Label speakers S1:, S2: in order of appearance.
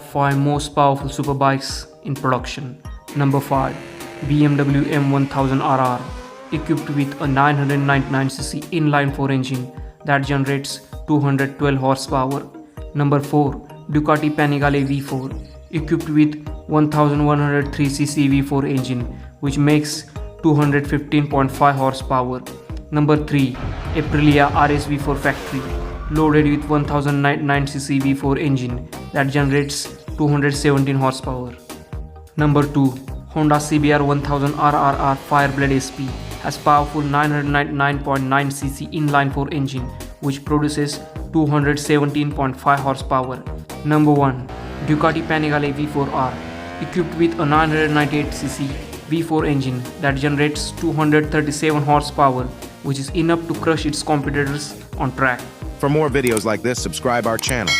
S1: 5 most powerful superbikes in production. Number 5. BMW M1000RR, equipped with a 999cc inline-4 engine that generates 212 horsepower. Number 4. Ducati Panigale V4, equipped with 1103cc V4 engine which makes 215.5 horsepower. Number 3. Aprilia RSV4 factory, loaded with 1099cc V4 engine that generates 217 horsepower. Number 2. Honda CBR 1000 RRR Fireblade SP has powerful 999.9cc inline-4 engine which produces 217.5 horsepower. Number 1. Ducati Panigale V4R, equipped with a 998cc V4 engine that generates 237 horsepower, which is enough to crush its competitors on track.
S2: For more videos like this, subscribe our channel.